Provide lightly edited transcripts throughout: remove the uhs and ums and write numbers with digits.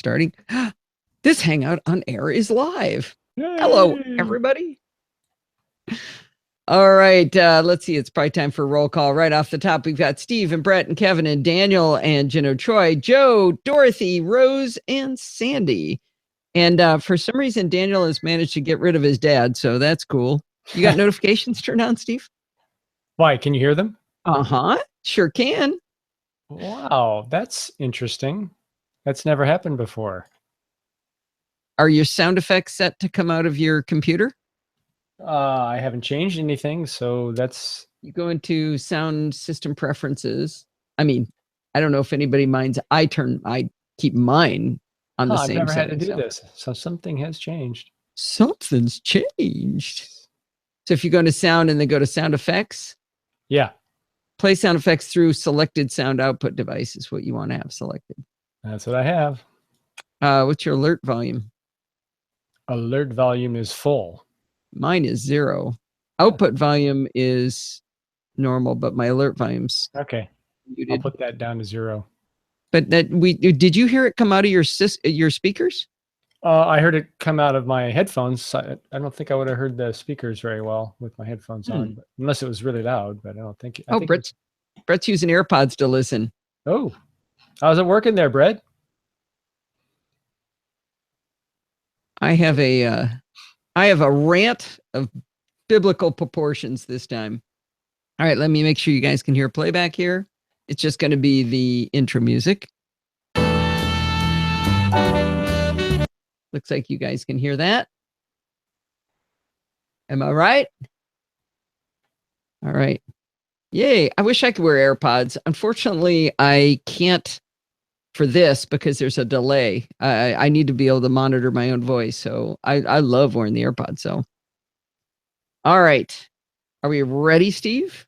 starting. This Hangout on air is live. Yay! Hello, everybody. All right, let's see. It's probably time for a roll call. Right off the top, we've got Steve and Brett and Kevin and Daniel and Jenno Troy, Joe, Dorothy, Rose, and Sandy. And for some reason, Daniel has managed to get rid of his dad, so that's cool. You got notifications turned on, Steve? Why? Can you hear them? Uh-huh. Sure can. Wow, that's interesting. That's never happened before. Are your sound effects set to come out of your computer? I haven't changed anything, so that's... You go into sound system preferences. I mean, I don't know if anybody minds. I keep mine on the same I've never had to setting, do this, so something has changed. Something's changed. So if you go into sound and then go to sound effects. Yeah. Play sound effects through selected sound output device is what you want to have selected. That's what I have. What's your alert volume? Alert volume is full. Mine is 0. Output volume is normal, but my alert volume's okay. muted. I'll put that down to 0. But did you hear it come out of your speakers? I heard it come out of my headphones. I don't think I would have heard the speakers very well with my headphones on, but, unless it was really loud. But I don't think. I think Brett's using AirPods to listen. Oh, how's it working there, Brett? I have a rant of biblical proportions this time. All right, let me make sure you guys can hear playback here. It's just going to be the intro music. Looks like you guys can hear that. Am I right? All right. Yay. I wish I could wear AirPods. Unfortunately, I can't for this because there's a delay. I need to be able to monitor my own voice. So I love wearing the AirPods. So, all right. Are we ready, Steve?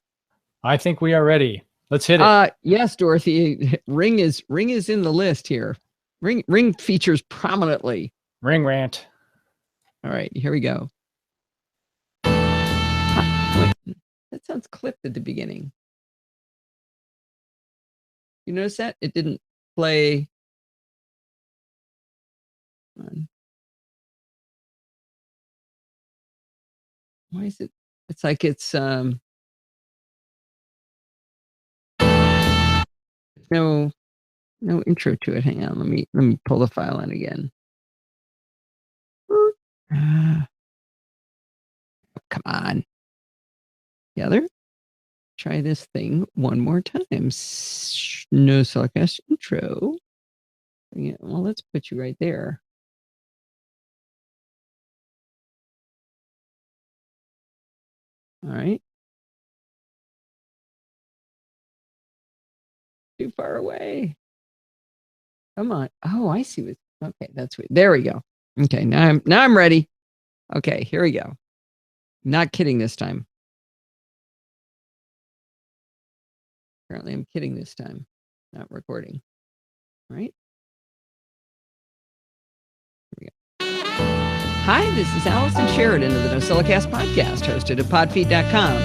I think we are ready. Let's hit it. Yes, Dorothy. Ring is in the list here. Ring features prominently. Ring rant. All right, here we go. Wait, that sounds clipped at the beginning. You notice that? It didn't play. Why is it? It's like it's no intro to it. Hang on, let me pull the file in again. Come on. Together. Try this thing one more time. NosillaCast intro. Yeah, well, let's put you right there. All right. Too far away. Come on. Oh, I see what. Okay, that's what. There we go. Okay, now I'm ready. Okay, here we go. Not kidding this time. Apparently, I'm kidding this time. Not recording. All right. Here we go. Hi, this is Allison Sheridan of the NosillaCast podcast, hosted at podfeed.com,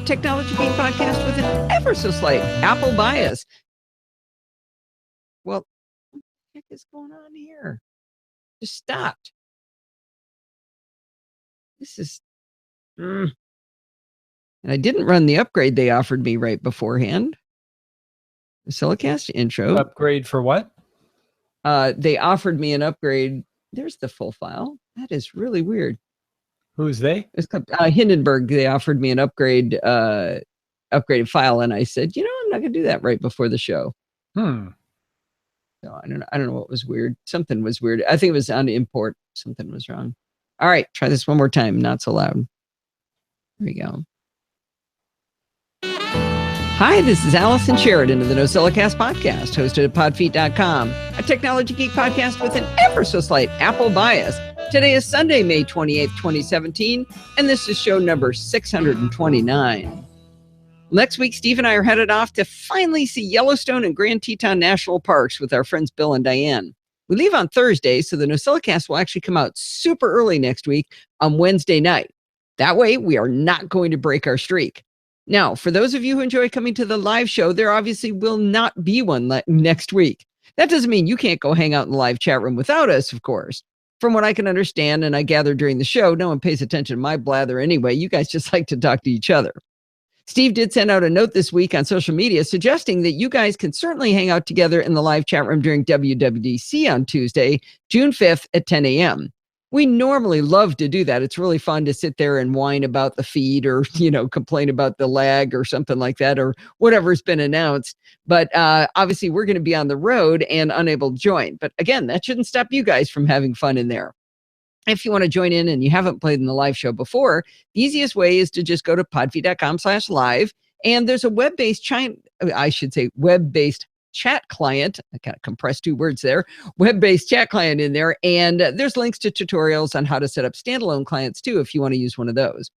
a technology game podcast with an ever so slight Apple bias. Well, what the heck is going on here? Just stopped. This is... And I didn't run the upgrade they offered me right beforehand. NosillaCast intro. Upgrade for what? They offered me an upgrade. There's the full file. That is really weird. Who's they? It's Hindenburg. They offered me an upgraded file, and I said, I'm not going to do that right before the show. So I don't know what was weird. Something was weird. I think it was on import. Something was wrong. All right, try this one more time. Not so loud. Here we go. Hi, this is Allison Sheridan of the NosillaCast podcast, hosted at podfeet.com, a technology geek podcast with an ever so slight Apple bias. Today is Sunday, May 28th, 2017, and this is show number 629. Next week, Steve and I are headed off to finally see Yellowstone and Grand Teton National Parks with our friends Bill and Diane. We leave on Thursday, so the NosillaCast will actually come out super early next week on Wednesday night. That way, we are not going to break our streak. Now, for those of you who enjoy coming to the live show, there obviously will not be one next week. That doesn't mean you can't go hang out in the live chat room without us, of course. From what I can understand and I gather during the show, no one pays attention to my blather anyway. You guys just like to talk to each other. Steve did send out a note this week on social media suggesting that you guys can certainly hang out together in the live chat room during WWDC on Tuesday, June 5th at 10 a.m. We normally love to do that. It's really fun to sit there and whine about the feed or, complain about the lag or something like that or whatever's been announced. But obviously, we're going to be on the road and unable to join. But again, that shouldn't stop you guys from having fun in there. If you want to join in and you haven't played in the live show before, the easiest way is to just go to podfeed.com/live. And there's a web-based chat client. I kind of compressed 2 words there. Web-based chat client in there. And there's links to tutorials on how to set up standalone clients too, if you want to use one of those.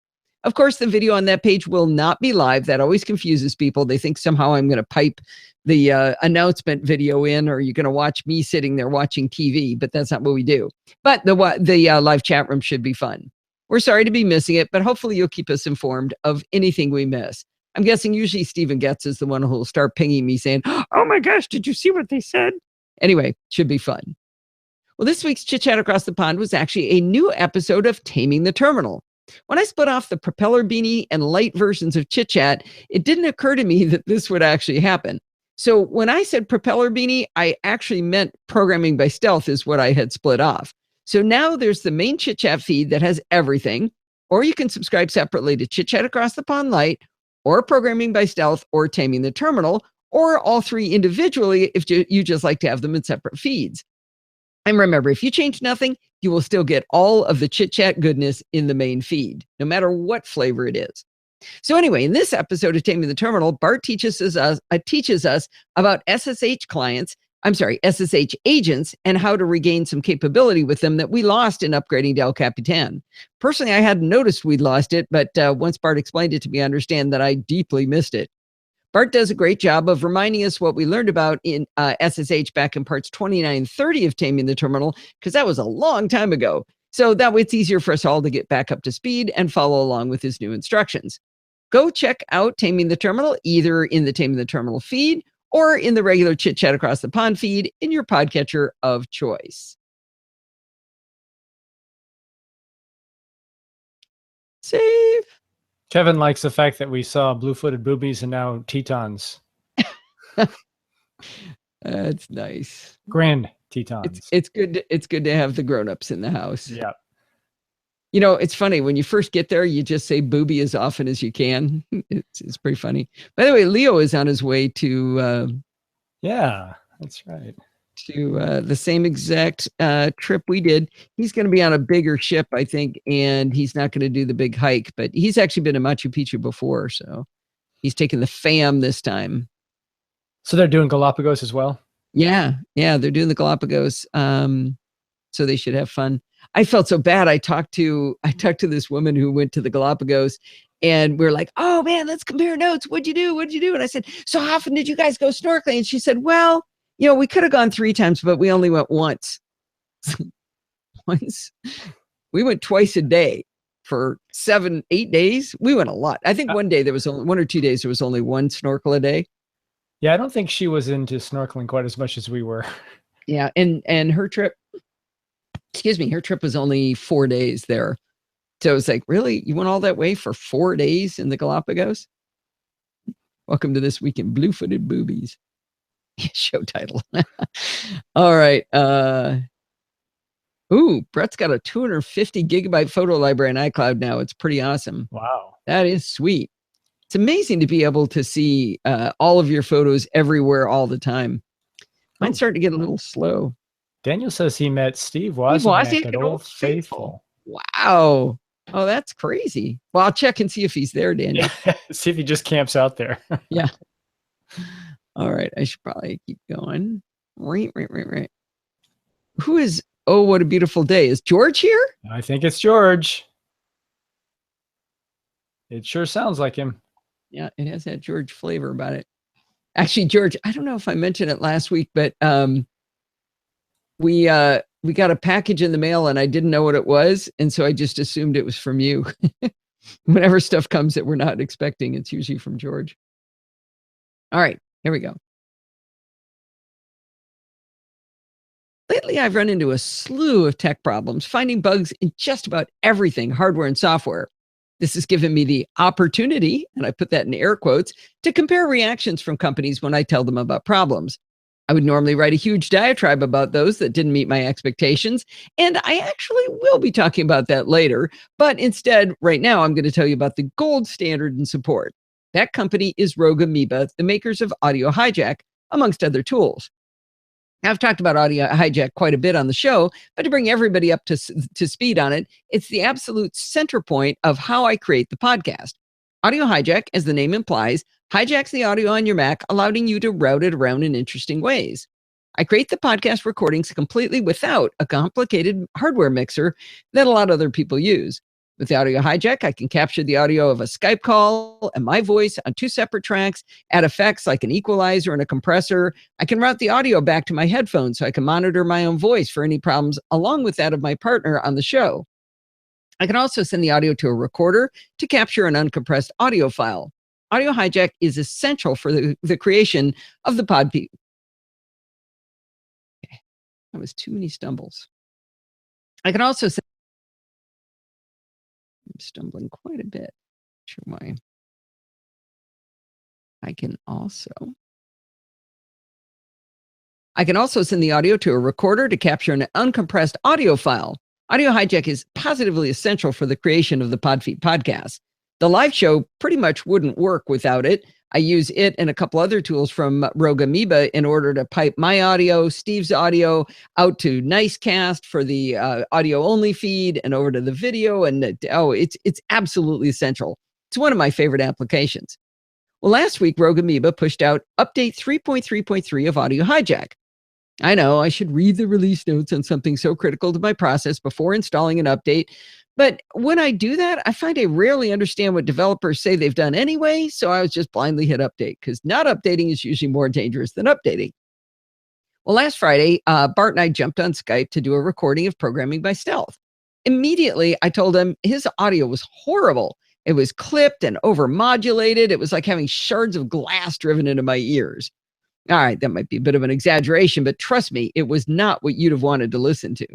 Of course, the video on that page will not be live. That always confuses people. They think somehow I'm going to pipe the announcement video in, or you're going to watch me sitting there watching TV, but that's not what we do. But the live chat room should be fun. We're sorry to be missing it, but hopefully you'll keep us informed of anything we miss. I'm guessing usually Stephen Getz is the one who will start pinging me saying, oh my gosh, did you see what they said? Anyway, should be fun. Well, this week's Chit Chat Across the Pond was actually a new episode of Taming the Terminal. When I split off the propeller beanie and light versions of Chit Chat, it didn't occur to me that this would actually happen. So when I said propeller beanie, I actually meant programming by stealth is what I had split off. So now there's the main Chit Chat feed that has everything, or you can subscribe separately to Chit Chat Across the Pond Light, or programming by stealth, or taming the terminal, or all 3 individually if you just like to have them in separate feeds. And remember, if you change nothing, you will still get all of the Chit Chat goodness in the main feed, no matter what flavor it is. So anyway, in this episode of Taming the Terminal, Bart teaches us about SSH agents and how to regain some capability with them that we lost in upgrading to El Capitan. Personally, I hadn't noticed we'd lost it, but once Bart explained it to me, I understand that I deeply missed it. Bart does a great job of reminding us what we learned about in SSH back in parts 29 and 30 of Taming the Terminal, because that was a long time ago. So that way it's easier for us all to get back up to speed and follow along with his new instructions. Go check out Taming the Terminal, either in the Taming the Terminal feed or in the regular Chit Chat Across the Pond feed in your podcatcher of choice. Save. Kevin likes the fact that we saw blue-footed boobies and now Tetons. That's nice. Grand Tetons. It's good to have the grown-ups in the house. Yeah. It's funny when you first get there, you just say booby as often as you can. It's pretty funny. By the way, Leo is on his way to yeah, that's right. To the same exact trip we did. He's going to be on a bigger ship, I think, and he's not going to do the big hike, but he's actually been to Machu Picchu before, so he's taking the fam this time. So they're doing Galapagos as well? Yeah, they're doing the Galapagos. So they should have fun. I felt so bad. I talked to this woman who went to the Galapagos, and we're like, oh man, let's compare notes. What'd you do? And I said, so how often did you guys go snorkeling? And she said, well, we could have gone 3 times, but we only went once. We went twice a day for 7-8 days. We went a lot. I think one day there was only 1 or 2 days. There was only 1 snorkel a day. Yeah. I don't think she was into snorkeling quite as much as we were. Yeah. And her trip was only 4 days there. So it was like, really? You went all that way for 4 days in the Galapagos? Welcome to This Week in Blue-Footed Boobies. Show title. All right. Brett's got a 250 gigabyte photo library in iCloud now. It's pretty awesome. Wow. That is sweet. It's amazing to be able to see all of your photos everywhere all the time. Mine's starting to get a little slow. Daniel says he met Steve Wozniak at Old Faithful. Wow. Oh, that's crazy. Well, I'll check and see if he's there, Daniel. Yeah. See if he just camps out there. Yeah. All right. I should probably keep going. Right. Who is, oh, what a beautiful day. Is George here? I think it's George. It sure sounds like him. Yeah, it has that George flavor about it. Actually, George, I don't know if I mentioned it last week, but we got a package in the mail and I didn't know what it was. And so I just assumed it was from you. Whenever stuff comes that we're not expecting, it's usually from George. All right, here we go. Lately, I've run into a slew of tech problems, finding bugs in just about everything, hardware and software. This has given me the opportunity, and I put that in air quotes, to compare reactions from companies when I tell them about problems. I would normally write a huge diatribe about those that didn't meet my expectations, and I actually will be talking about that later. But instead, right now, I'm going to tell you about the gold standard in support. That company is Rogue Amoeba, the makers of Audio Hijack, amongst other tools. I've talked about Audio Hijack quite a bit on the show, but to bring everybody up to speed on it, it's the absolute center point of how I create the podcast. Audio Hijack, as the name implies, hijacks the audio on your Mac, allowing you to route it around in interesting ways. I create the podcast recordings completely without a complicated hardware mixer that a lot of other people use. With the Audio Hijack, I can capture the audio of a Skype call and my voice on two separate tracks, add effects like an equalizer and a compressor. I can route the audio back to my headphones so I can monitor my own voice for any problems, along with that of my partner on the show. I can also send the audio to a recorder to capture an uncompressed audio file. Audio Hijack is essential for the creation of the podcast. That was too many stumbles. I can also send. I'm stumbling quite a bit. Sure why. I can also send the audio to a recorder to capture an uncompressed audio file. Audio Hijack is positively essential for the creation of the Podfeet podcast. The live show pretty much wouldn't work without it. I use it and a couple other tools from Rogue Amoeba in order to pipe my audio, Steve's audio out to NosillaCast for the audio-only feed and over to the video. And it's absolutely essential. It's one of my favorite applications. Well, last week, Rogue Amoeba pushed out update 3.3.3 of Audio Hijack. I know I should read the release notes on something so critical to my process before installing an update. But when I do that, I find I rarely understand what developers say they've done anyway. So I was just blindly hit update because not updating is usually more dangerous than updating. Well, last Friday, Bart and I jumped on Skype to do a recording of Programming by Stealth. Immediately, I told him his audio was horrible. It was clipped and overmodulated. It was like having shards of glass driven into my ears. All right, that might be a bit of an exaggeration, but trust me, it was not what you'd have wanted to listen to.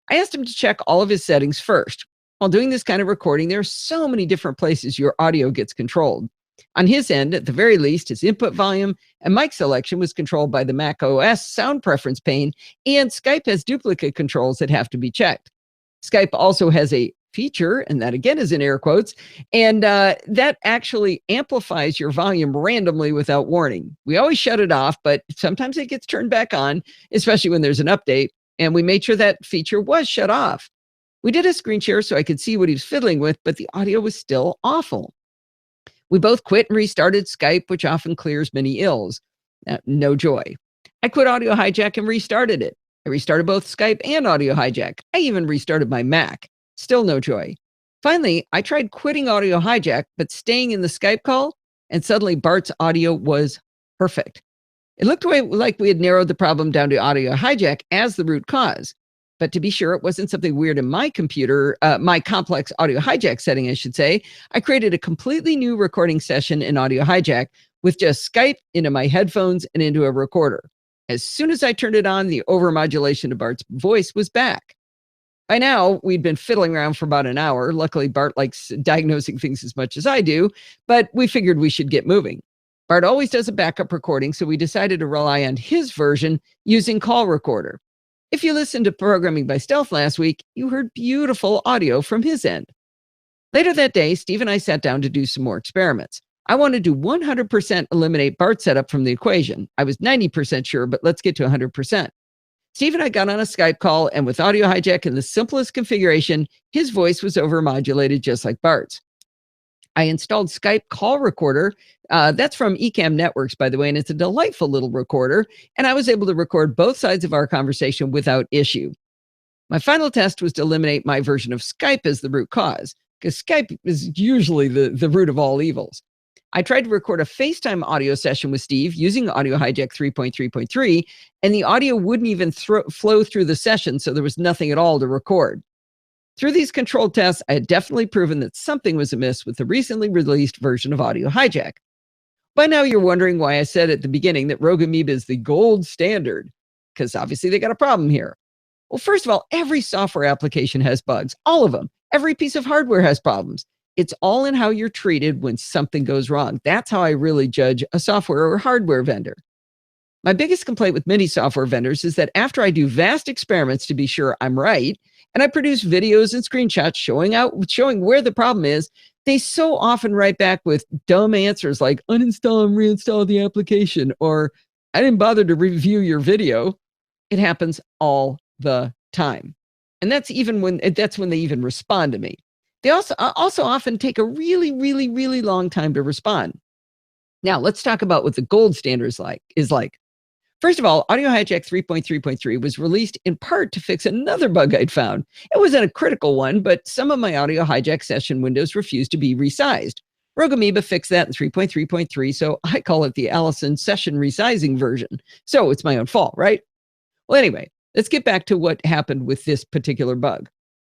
I asked him to check all of his settings first. While doing this kind of recording, there are so many different places your audio gets controlled. On his end, at the very least, his input volume and mic selection was controlled by the Mac OS sound preference pane, and Skype has duplicate controls that have to be checked. Skype also has a feature, and that again is in air quotes, and that actually amplifies your volume randomly without warning. We always shut it off, but sometimes it gets turned back on, especially when there's an update, and we made sure that feature was shut off. We did a screen share so I could see what he was fiddling with, but the audio was still awful. We both quit and restarted Skype, which often clears many ills. No joy. I quit Audio Hijack and restarted it. I restarted both Skype and Audio Hijack. I even restarted my Mac. Still no joy. Finally, I tried quitting Audio Hijack, but staying in the Skype call, and suddenly Bart's audio was perfect. It looked like we had narrowed the problem down to Audio Hijack as the root cause. But to be sure, it wasn't something weird in my computer, my complex Audio Hijack setting, I should say. I created a completely new recording session in Audio Hijack with just Skype into my headphones and into a recorder. As soon as I turned it on, the overmodulation of Bart's voice was back. By now, we'd been fiddling around for about an hour. Luckily, Bart likes diagnosing things as much as I do, but we figured we should get moving. Bart always does a backup recording, so we decided to rely on his version using Call Recorder. If you listened to Programming by Stealth last week, you heard beautiful audio from his end. Later that day, Steve and I sat down to do some more experiments. I wanted to 100% eliminate Bart's setup from the equation. I was 90% sure, but let's get to 100%. Steve and I got on a Skype call, and with Audio Hijack in the simplest configuration, his voice was overmodulated just like Bart's. I installed Skype Call Recorder. That's from Ecamm Networks, by the way, and it's a delightful little recorder, and I was able to record both sides of our conversation without issue. My final test was to eliminate my version of Skype as the root cause, because Skype is usually the root of all evils. I tried to record a FaceTime audio session with Steve using Audio Hijack 3.3.3, and the audio wouldn't even flow through the session, so there was nothing at all to record. Through these controlled tests, I had definitely proven that something was amiss with the recently released version of Audio Hijack. By now, you're wondering why I said at the beginning that Rogue Amoeba is the gold standard. because obviously they got a problem here. Well, first of all, every software application has bugs, all of them. Every piece of hardware has problems. It's all in how you're treated when something goes wrong. That's how I really judge a software or hardware vendor. My biggest complaint with many software vendors is that after I do vast experiments to be sure I'm right, and I produce videos and screenshots showing where the problem is, they so often write back with dumb answers like uninstall and reinstall the application, or I didn't bother to review your video. It happens all the time. And that's when they even respond to me. They also often take a really, really, really long time to respond. Now, let's talk about what the gold standard is like. First of all, Audio Hijack 3.3.3 was released in part to fix another bug I'd found. It wasn't a critical one, but some of my Audio Hijack session windows refused to be resized. Rogue Amoeba fixed that in 3.3.3, so I call it the Allison session resizing version. So it's my own fault, right? Well, anyway, let's get back to what happened with this particular bug.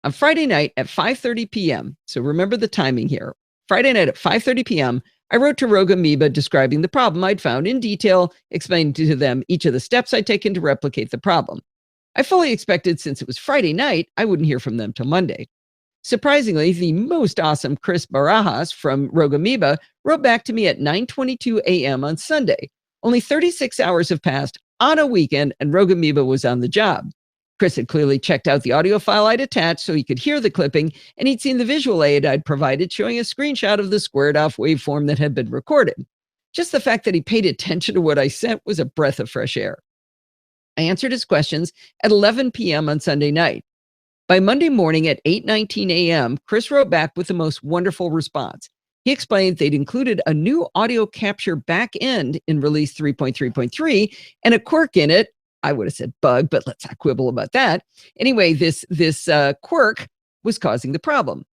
On Friday night at 5:30 p.m., so remember the timing here. Friday night at 5:30 p.m., I wrote to Rogue Amoeba describing the problem I'd found in detail, explaining to them each of the steps I'd taken to replicate the problem. I fully expected, since it was Friday night, I wouldn't hear from them till Monday. Surprisingly, the most awesome Chris Barajas from Rogue Amoeba wrote back to me at 9:22 a.m. on Sunday. Only 36 hours have passed on a weekend, and Rogue Amoeba was on the job. Chris had clearly checked out the audio file I'd attached so he could hear the clipping, and he'd seen the visual aid I'd provided showing a screenshot of the squared off waveform that had been recorded. Just the fact that he paid attention to what I sent was a breath of fresh air. I answered his questions at 11 p.m. on Sunday night. By Monday morning at 8:19 a.m., Chris wrote back with the most wonderful response. He explained they'd included a new audio capture back end in release 3.3.3 and a quirk in it. I would have said bug, but let's not quibble about that. Anyway, this quirk was causing the problem.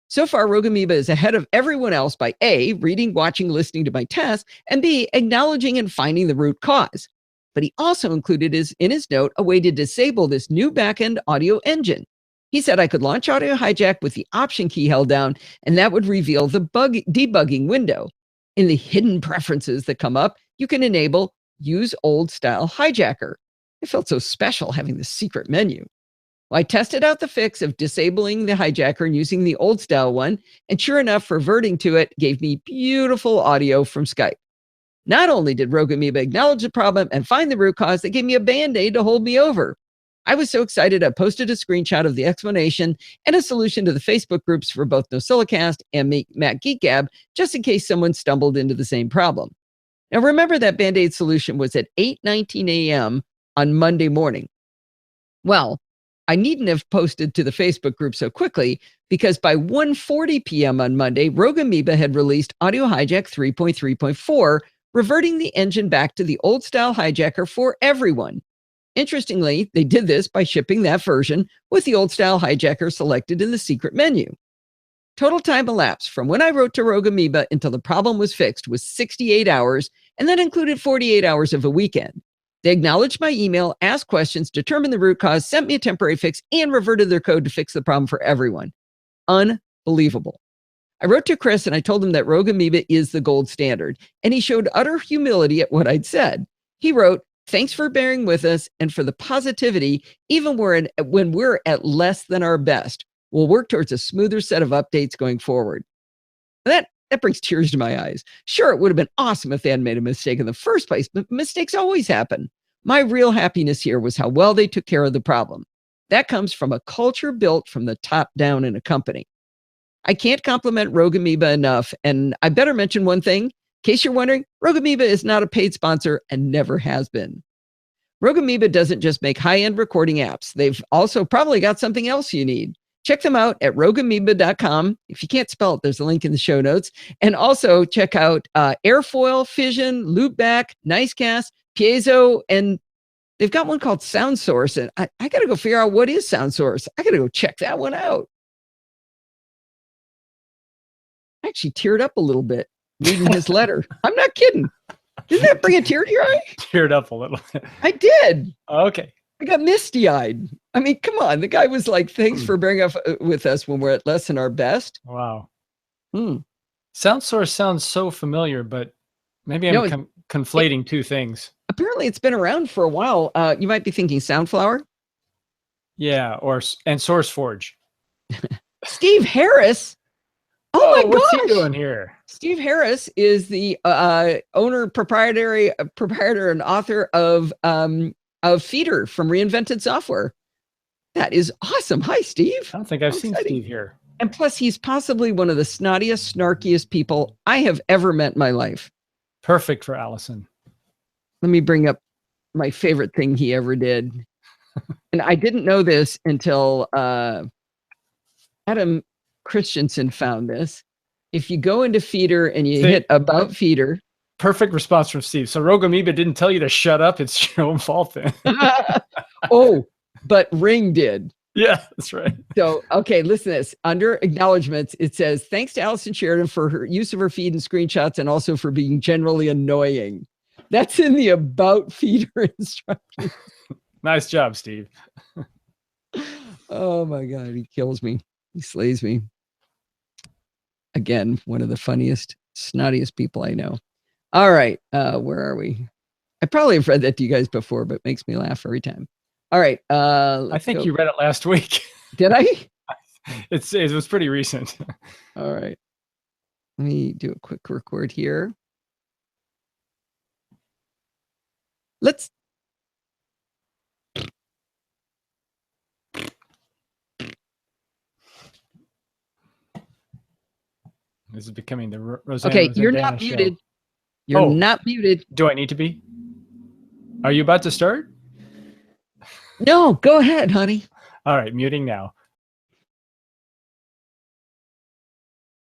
So far, Rogue Amoeba is ahead of everyone else by A, reading, watching, listening to my tests, and B, acknowledging and finding the root cause. But he also included in his note a way to disable this new backend audio engine. He said I could launch Audio Hijack with the Option key held down, and that would reveal the debugging window. In the hidden preferences that come up, you can enable Use Old Style Hijacker. It felt so special having the secret menu. Well, I tested out the fix of disabling the hijacker and using the old style one, and sure enough, reverting to it gave me beautiful audio from Skype. Not only did Rogue Amoeba acknowledge the problem and find the root cause, they gave me a Band-Aid to hold me over. I was so excited I posted a screenshot of the explanation and a solution to the Facebook groups for both NosillaCast and Mac Geek Gab, just in case someone stumbled into the same problem. Now remember that Band-Aid solution was at 8:19 a.m. on Monday morning. Well, I needn't have posted to the Facebook group so quickly because by 1:40 p.m. on Monday, Rogue Amoeba had released Audio Hijack 3.3.4, reverting the engine back to the old style hijacker for everyone. Interestingly, they did this by shipping that version with the old style hijacker selected in the secret menu. Total time elapsed from when I wrote to Rogue Amoeba until the problem was fixed was 68 hours, and that included 48 hours of a weekend. They acknowledged my email, asked questions, determined the root cause, sent me a temporary fix, and reverted their code to fix the problem for everyone. Unbelievable. I wrote to Chris and I told him that Rogue Amoeba is the gold standard, and he showed utter humility at what I'd said. He wrote, "Thanks for bearing with us and for the positivity, even when we're at less than our best. We'll work towards a smoother set of updates going forward." That brings tears to my eyes. Sure, it would have been awesome if they hadn't made a mistake in the first place, but mistakes always happen. My real happiness here was how well they took care of the problem. That comes from a culture built from the top down in a company. I can't compliment Rogue Amoeba enough, and I better mention one thing. In case you're wondering, Rogue Amoeba is not a paid sponsor and never has been. Rogue Amoeba doesn't just make high-end recording apps. They've also probably got something else you need. Check them out at rogueamoeba.com. If you can't spell it, there's a link in the show notes. And also check out Airfoil, Fission, Loopback, Nicecast, Piezo, and they've got one called Sound Source. And I got to go figure out what is Sound Source. I got to go check that one out. I actually teared up a little bit reading his letter. I'm not kidding. Didn't that bring a tear to your eye? Teared up a little. I did. Okay. I got misty-eyed. I mean, come on. The guy was like, "Thanks for bearing up with us when we're at less than our best." Wow. Sound Source sounds so familiar, but maybe I'm conflating two things. apparently it's been around for a while. You might be thinking Soundflower. Yeah, and SourceForge. Steve Harris. Oh my what's gosh. he doing here? Steve Harris is the owner, proprietor, and author of Feeder from Reinvented Software. That is awesome. Hi, Steve. I don't think I've seen Steve here. And plus, he's possibly one of the snottiest, snarkiest people I have ever met in my life. Perfect for Allison. Let me bring up my favorite thing he ever did. And I didn't know this until Adam Christensen found this. If you go into Feeder and you hit About Feeder. Perfect response from Steve. So Rogue Amoeba didn't tell you to shut up. It's your own fault then. Oh, but Ring did. Yeah, that's right. So, okay, listen to this. Under acknowledgments, it says, thanks to Allison Sheridan for her use of her feed and screenshots and also for being generally annoying. That's in the About Feeder instructions. Nice job, Steve. Oh my God, he kills me. He slays me. Again, one of the funniest, snottiest people I know. All right, where are we? I probably have read that to you guys before, but it makes me laugh every time. All right. I think you read it last week. Did I? It was pretty recent. All right. Let me do a quick record here. Let's. This is becoming the Rosanna. Okay, you're not muted. You're not muted. Do I need to be? Are you about to start? No, go ahead, honey. All right, muting now.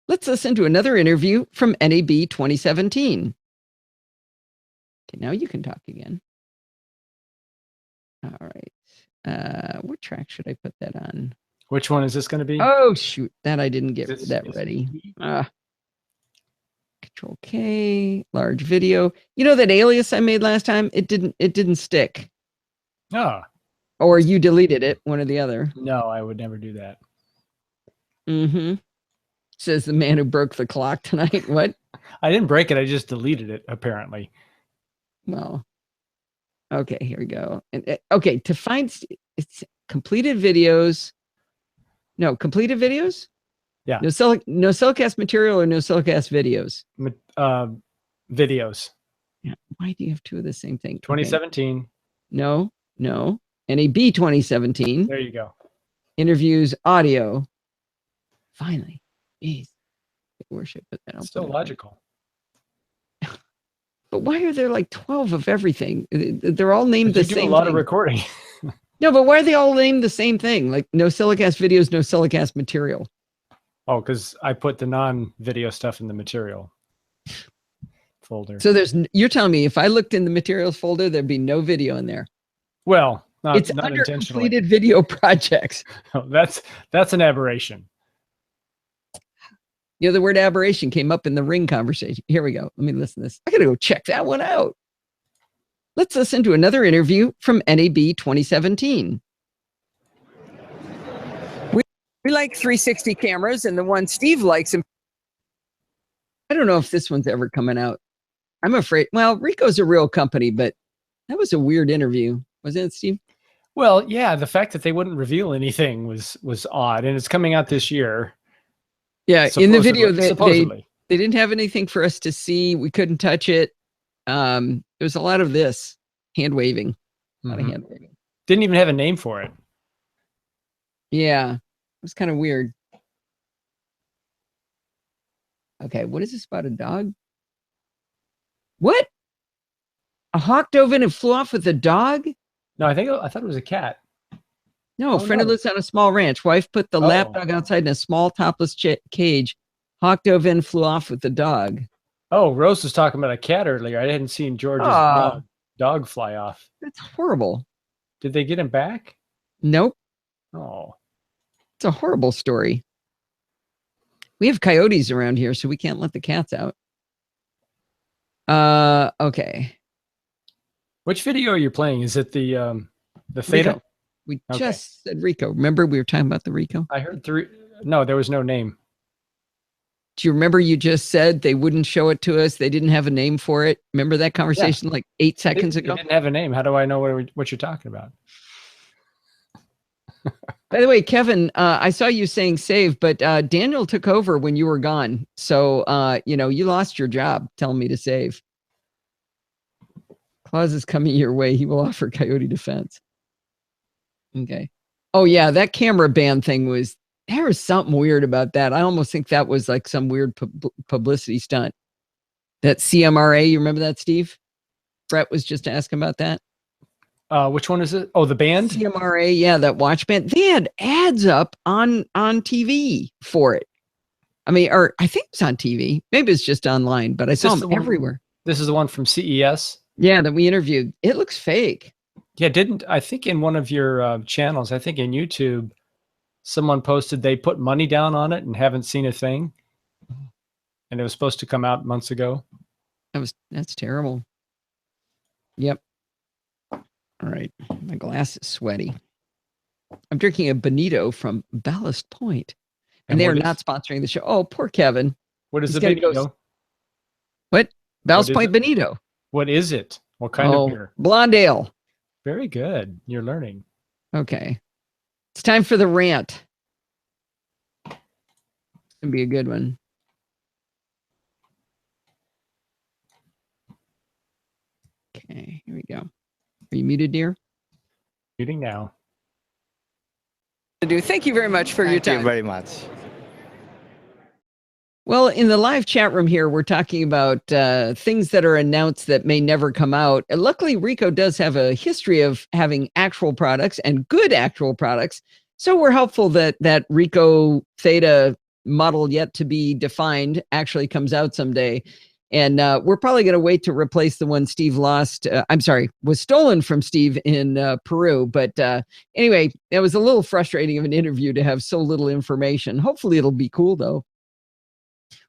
Let's listen to another interview from NAB 2017. Okay, now you can talk again. All right. What track should I put that on? Which one is this going to be? Oh, shoot. That I didn't get that ready. Control K, large video. You know that alias I made last time? It didn't stick. Oh. Or you deleted it, one or the other. No, I would never do that. Mm-hmm. Says the man who broke the clock tonight. What? I didn't break it. I just deleted it, apparently. Well, okay, here we go. And okay, to find it's completed videos. No, completed videos? Yeah. NosillaCast material or NosillaCast videos? Videos. Yeah. Why do you have two of the same thing? 2017. Okay. No. NAB 2017. There you go. Interviews, audio. Finally. Jeez. Worship, but then Still logical. But why are there like 12 of everything? They're all named the same thing. A lot of recording. No, but why are they all named the same thing? Like NosillaCast videos, NosillaCast material. Oh, because I put the non-video stuff in the material folder. So you're telling me if I looked in the materials folder, there'd be no video in there. Well, it's not under intentionally. Completed video projects. Oh, that's an aberration. The word aberration came up in the Ring conversation. Here we go. Let me listen to this. I got to go check that one out. Let's listen to another interview from NAB 2017. We like 360 cameras, and the one Steve likes. I don't know if this one's ever coming out. I'm afraid. Well, Rico's a real company, but that was a weird interview. Wasn't it, Steve? Well, yeah. The fact that they wouldn't reveal anything was odd, and it's coming out this year. Yeah, in the video, they didn't have anything for us to see. We couldn't touch it. There was a lot of this hand waving. A lot of hand waving. Didn't even have a name for it. Yeah, it was kind of weird. Okay, what is this about a dog? What? A hawk dove in and flew off with a dog? No, I thought it was a cat. No, a friend who lives on a small ranch. Wife put the lapdog outside in a small topless cage. Hawk dove in, flew off with the dog. Oh, Rose was talking about a cat earlier. I hadn't seen George's dog fly off. That's horrible. Did they get him back? Nope. Oh. It's a horrible story. We have coyotes around here, so we can't let the cats out. Okay. Which video are you playing? Is it the Theta? Rico. We just said Rico. Remember we were talking about the Rico? I heard 3. No, there was no name. Do you remember you just said they wouldn't show it to us? They didn't have a name for it. Remember that conversation like 8 seconds ago? It didn't have a name. How do I know what you're talking about? By the way, Kevin, I saw you saying save, but Daniel took over when you were gone. So, you lost your job telling me to save. Claus is coming your way. He will offer Coyote defense. Okay. Oh, yeah, that camera ban thing there was something weird about that. I almost think that was like some weird publicity stunt. That CMRA, you remember that, Steve? Brett was just asking about that. Which one is it? Oh, the band? CMRA, yeah, that watch band. They had ads up on TV for it. I mean, or I think it's on TV. Maybe it's just online, but I saw them everywhere. This is the one from CES? Yeah, that we interviewed. It looks fake. Yeah, I think in one of your channels, I think in YouTube, someone posted they put money down on it and haven't seen a thing. And it was supposed to come out months ago. That's terrible. Yep. All right. My glass is sweaty. I'm drinking a Bonito from Ballast Point. And they are not sponsoring the show. Oh, poor Kevin. What is the Bonito? What? Ballast Point Bonito. What is it? What kind of beer? Blonde ale. Very good. You're learning. Okay. It's time for the rant. It's going to be a good one. Okay, here we go. Are you muted, dear? Muting now. Thank you very much for your time. Thank you very much. Well, in the live chat room here, we're talking about things that are announced that may never come out. And luckily, Ricoh does have a history of having actual products and good actual products. So we're hopeful that Ricoh Theta model yet to be defined actually comes out someday. And we're probably going to wait to replace the one Steve lost. Was stolen from Steve in Peru. But anyway, it was a little frustrating of an interview to have so little information. Hopefully it'll be cool, though.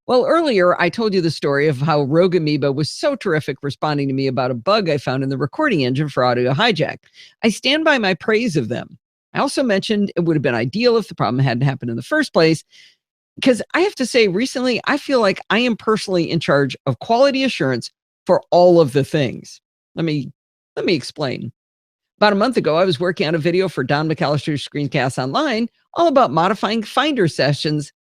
Well, earlier, I told you the story of how Rogue Amoeba was so terrific responding to me about a bug I found in the recording engine for Audio Hijack. I stand by my praise of them. I also mentioned it would have been ideal if the problem hadn't happened in the first place, because I have to say, recently, I feel like I am personally in charge of quality assurance for all of the things. Let me explain. About a month ago, I was working on a video for Don McAllister's Screencast Online, all about modifying Finder settings,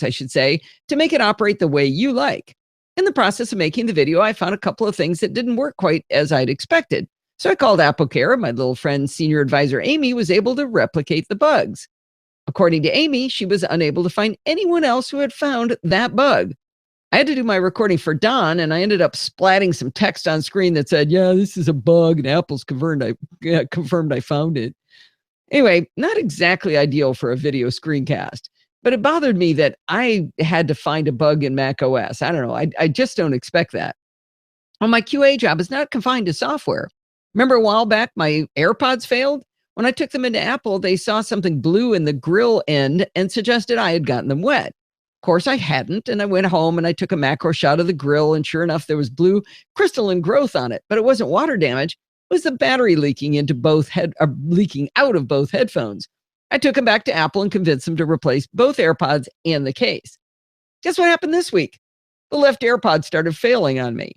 I should say, to make it operate the way you like. In the process of making the video, I found a couple of things that didn't work quite as I'd expected. So I called AppleCare, and my little friend, senior advisor Amy, was able to replicate the bugs. According to Amy, she was unable to find anyone else who had found that bug. I had to do my recording for Don, and I ended up splatting some text on screen that said, yeah, this is a bug, and Apple's confirmed I found it. Anyway, not exactly ideal for a video screencast, but it bothered me that I had to find a bug in Mac OS. I don't know. I just don't expect that. Well, my QA job is not confined to software. Remember a while back, my AirPods failed? When I took them into Apple, they saw something blue in the grill end and suggested I had gotten them wet. Of course, I hadn't, and I went home and I took a macro shot of the grill, and sure enough, there was blue crystalline growth on it, but it wasn't water damage. It was the battery leaking out of both headphones. I took them back to Apple and convinced them to replace both AirPods and the case. Guess what happened this week? The left AirPod started failing on me.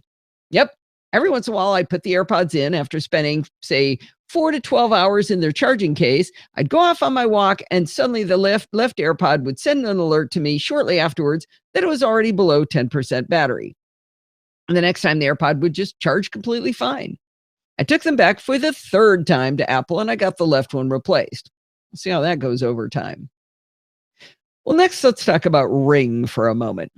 Yep. Every once in a while, I'd put the AirPods in after spending, say, 4 to 12 hours in their charging case. I'd go off on my walk, and suddenly the left AirPod would send an alert to me shortly afterwards that it was already below 10% battery. And the next time, the AirPod would just charge completely fine. I took them back for the third time to Apple, and I got the left one replaced. We'll see how that goes over time. Well, next, let's talk about Ring for a moment.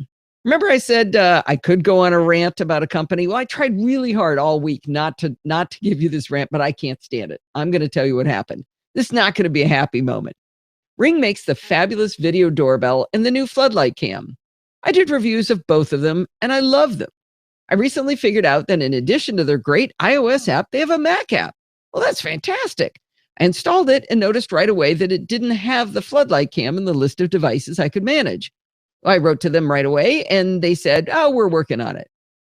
Remember I said I could go on a rant about a company? Well, I tried really hard all week not to give you this rant, but I can't stand it. I'm going to tell you what happened. This is not going to be a happy moment. Ring makes the fabulous video doorbell and the new floodlight cam. I did reviews of both of them, and I love them. I recently figured out that in addition to their great iOS app, they have a Mac app. Well, that's fantastic. I installed it and noticed right away that it didn't have the floodlight cam in the list of devices I could manage. I wrote to them right away, and they said, oh, we're working on it.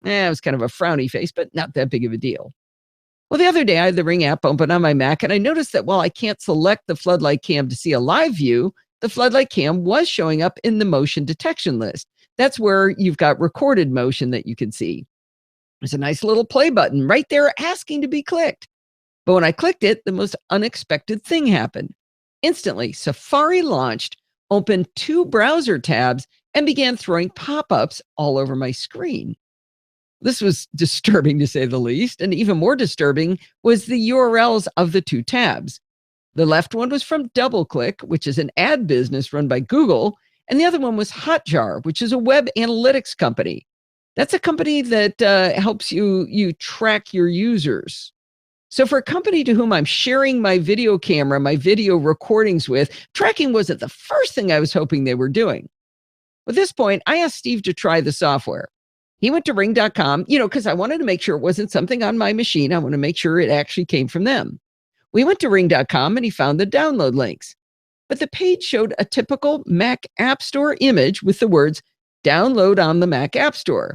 It was kind of a frowny face, but not that big of a deal. Well, the other day, I had the Ring app open on my Mac, and I noticed that while I can't select the floodlight cam to see a live view, the floodlight cam was showing up in the motion detection list. That's where you've got recorded motion that you can see. There's a nice little play button right there asking to be clicked. But when I clicked it, the most unexpected thing happened. Instantly, Safari launched, opened 2 browser tabs, and began throwing pop-ups all over my screen. This was disturbing to say the least, and even more disturbing was the URLs of the 2 tabs. The left one was from DoubleClick, which is an ad business run by Google, and the other one was Hotjar, which is a web analytics company. That's a company that helps you track your users. So for a company to whom I'm sharing my video camera, my video recordings with, tracking wasn't the first thing I was hoping they were doing. At this point, I asked Steve to try the software. He went to ring.com, because I wanted to make sure it wasn't something on my machine. I want to make sure it actually came from them. We went to ring.com and he found the download links. But the page showed a typical Mac App Store image with the words, download on the Mac App Store.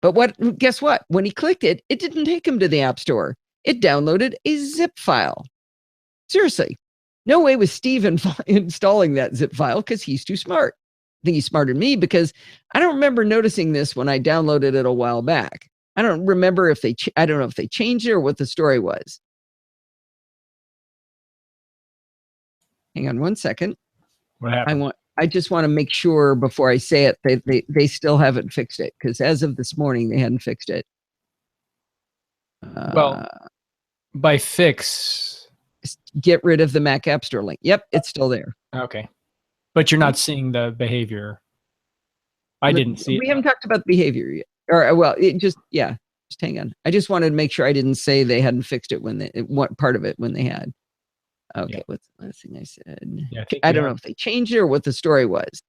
But guess what? When he clicked it, it didn't take him to the App Store. It downloaded a zip file. Seriously, no way was Steve installing that zip file because he's too smart. I think he's smarter than me because I don't remember noticing this when I downloaded it a while back. I don't remember I don't know if they changed it or what the story was. Hang on one second. What happened? I just want to make sure before I say it, they still haven't fixed it because as of this morning, they hadn't fixed it. Well, by fix, get rid of the Mac App Store link. Yep, it's still there. Okay. But you're not seeing the behavior. I didn't see it. We haven't talked about the behavior yet. Or, just hang on. I just wanted to make sure I didn't say they hadn't fixed it what part of it when they had. Okay, what's the last thing I said? Yeah, I don't know if they changed it or what the story was.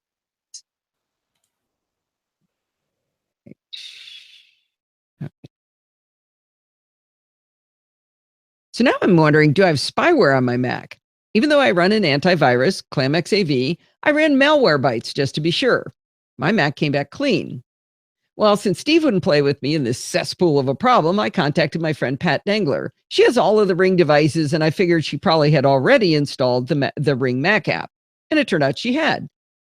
So now I'm wondering, do I have spyware on my Mac? Even though I run an antivirus, ClamXAV, I ran Malwarebytes just to be sure. My Mac came back clean. Well, since Steve wouldn't play with me in this cesspool of a problem, I contacted my friend Pat Dengler. She has all of the Ring devices, and I figured she probably had already installed the Ring Mac app. And it turned out she had.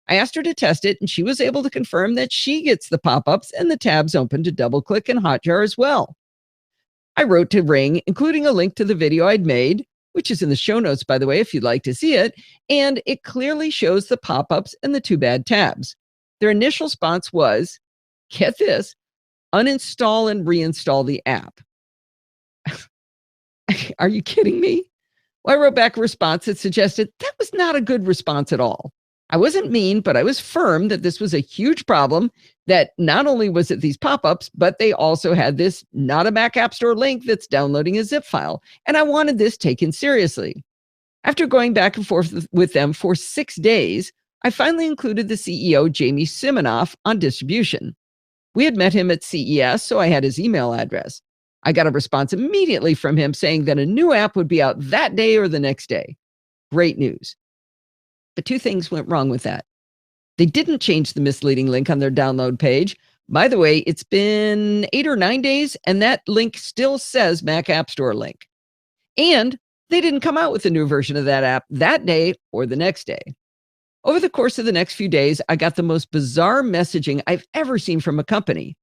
I asked her to test it, and she was able to confirm that she gets the pop-ups and the tabs open to DoubleClick and Hotjar as well. I wrote to Ring, including a link to the video I'd made, which is in the show notes, by the way, if you'd like to see it, and it clearly shows the pop-ups and the 2 bad tabs. Their initial response was, get this, uninstall and reinstall the app. Are you kidding me? Well, I wrote back a response that suggested that was not a good response at all. I wasn't mean, but I was firm that this was a huge problem, that not only was it these pop-ups, but they also had this not a Mac App Store link that's downloading a zip file. And I wanted this taken seriously. After going back and forth with them for 6 days, I finally included the CEO, Jamie Siminoff, on distribution. We had met him at CES, so I had his email address. I got a response immediately from him saying that a new app would be out that day or the next day. Great news. But 2 things went wrong with that. They didn't change the misleading link on their download page. By the way, it's been 8 or 9 days, and that link still says Mac App Store link. And they didn't come out with a new version of that app that day or the next day. Over the course of the next few days, I got the most bizarre messaging I've ever seen from a company.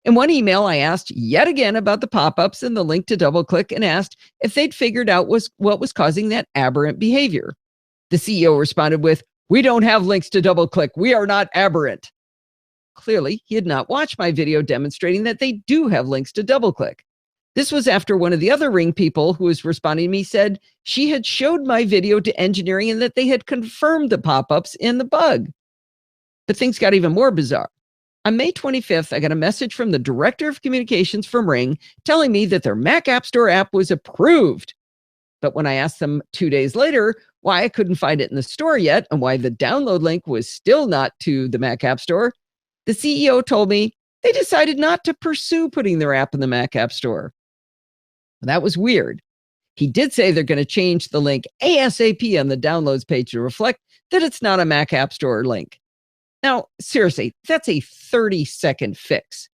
In one email, I asked yet again about the pop-ups and the link to DoubleClick and asked if they'd figured out what was causing that aberrant behavior. The CEO responded with, "We don't have links to DoubleClick. We are not aberrant." Clearly, he had not watched my video demonstrating that they do have links to DoubleClick. This was after one of the other Ring people who was responding to me said she had showed my video to engineering and that they had confirmed the pop-ups and the bug. But things got even more bizarre. On May 25th, I got a message from the director of communications from Ring telling me that their Mac App Store app was approved. But when I asked them 2 days later why I couldn't find it in the store yet and why the download link was still not to the Mac App Store, the CEO told me they decided not to pursue putting their app in the Mac App Store. That was weird. He did say they're going to change the link ASAP on the downloads page to reflect that it's not a Mac App Store link. Now, seriously, that's a 30-second fix.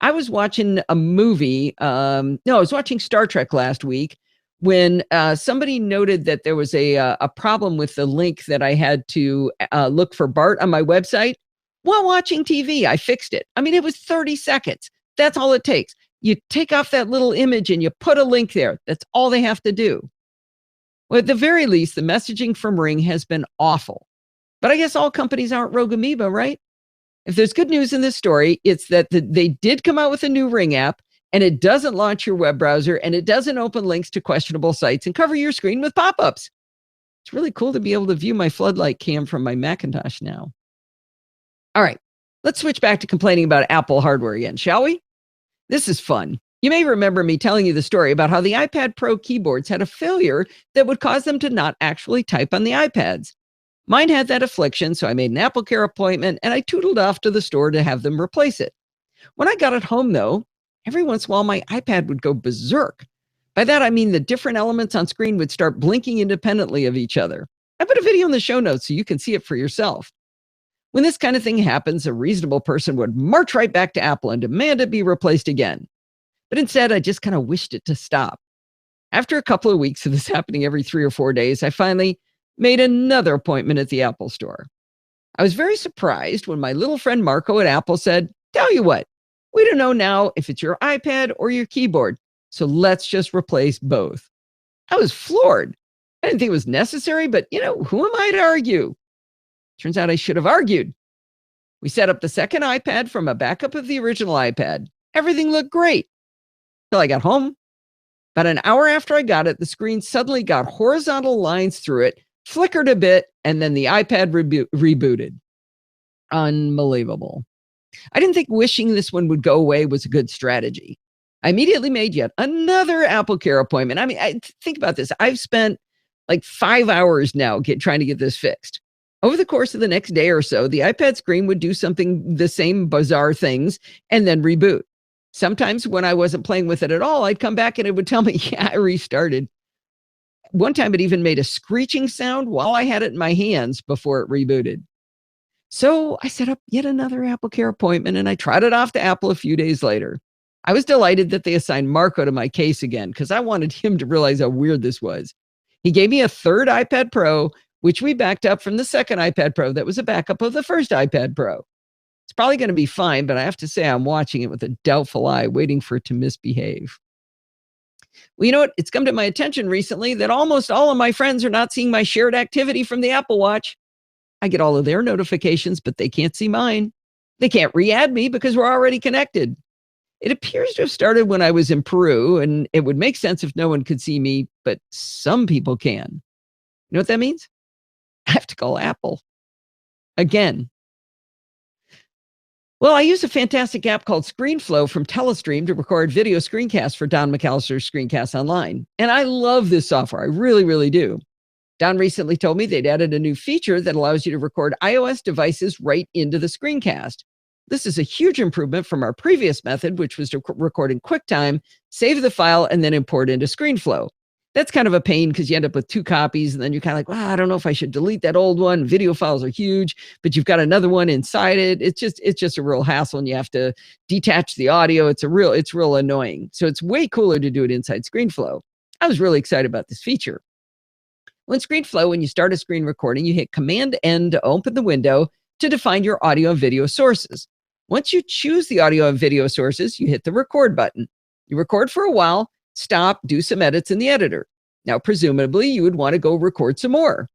I was watching a movie. I was watching Star Trek last week when somebody noted that there was a problem with the link that I had to look for BART on my website. While watching TV, I fixed it. I mean, it was 30 seconds. That's all it takes. You take off that little image and you put a link there. That's all they have to do. Well, at the very least, the messaging from Ring has been awful. But I guess all companies aren't rogue amoeba, right? If there's good news in this story, it's that they did come out with a new Ring app, and it doesn't launch your web browser, and it doesn't open links to questionable sites and cover your screen with pop-ups. It's really cool to be able to view my floodlight cam from my Macintosh now. All right, let's switch back to complaining about Apple hardware again, shall we? This is fun. You may remember me telling you the story about how the iPad Pro keyboards had a failure that would cause them to not actually type on the iPads. Mine had that affliction, so I made an AppleCare appointment and I tootled off to the store to have them replace it. When I got it home, though, every once in a while my iPad would go berserk. By that, I mean the different elements on screen would start blinking independently of each other. I put a video in the show notes so you can see it for yourself. When this kind of thing happens, a reasonable person would march right back to Apple and demand it be replaced again. But instead, I just kind of wished it to stop. After a couple of weeks of this happening every 3 or 4 days, I finally made another appointment at the Apple store. I was very surprised when my little friend Marco at Apple said, "Tell you what, we don't know now if it's your iPad or your keyboard, so let's just replace both." I was floored. I didn't think it was necessary, but who am I to argue? Turns out I should have argued. We set up the second iPad from a backup of the original iPad. Everything looked great till I got home. About an hour after I got it, the screen suddenly got horizontal lines through it, flickered a bit, and then the iPad rebooted. Unbelievable. I didn't think wishing this one would go away was a good strategy. I immediately made yet another AppleCare appointment. I mean, think about this. I've spent like 5 hours now trying to get this fixed. Over the course of the next day or so, the iPad screen would do the same bizarre things and then reboot. Sometimes when I wasn't playing with it at all, I'd come back and it would tell me, yeah, I restarted. One time it even made a screeching sound while I had it in my hands before it rebooted. So I set up yet another AppleCare appointment and I trotted off to Apple a few days later. I was delighted that they assigned Marco to my case again because I wanted him to realize how weird this was. He gave me a third iPad Pro, which we backed up from the second iPad Pro that was a backup of the first iPad Pro. It's probably going to be fine, but I have to say I'm watching it with a doubtful eye, waiting for it to misbehave. Well, you know what? It's come to my attention recently that almost all of my friends are not seeing my shared activity from the Apple Watch. I get all of their notifications, but they can't see mine. They can't re-add me because we're already connected. It appears to have started when I was in Peru, and it would make sense if no one could see me, but some people can. You know what that means? I have to call Apple again. Well, I use a fantastic app called ScreenFlow from Telestream to record video screencasts for Don McAllister's Screencasts Online. And I love this software. I really, really do. Don recently told me they'd added a new feature that allows you to record iOS devices right into the screencast. This is a huge improvement from our previous method, which was to record in QuickTime, save the file, and then import into ScreenFlow. That's kind of a pain because you end up with 2 copies and then you're kind of like, well, I don't know if I should delete that old one. Video files are huge, but you've got another one inside it. It's just a real hassle and you have to detach the audio. It's real annoying. So it's way cooler to do it inside ScreenFlow. I was really excited about this feature. In ScreenFlow, when you start a screen recording, you hit Command-N to open the window to define your audio and video sources. Once you choose the audio and video sources, you hit the record button. You record for a while, stop, do some edits in the editor. Now, presumably, you would want to go record some more.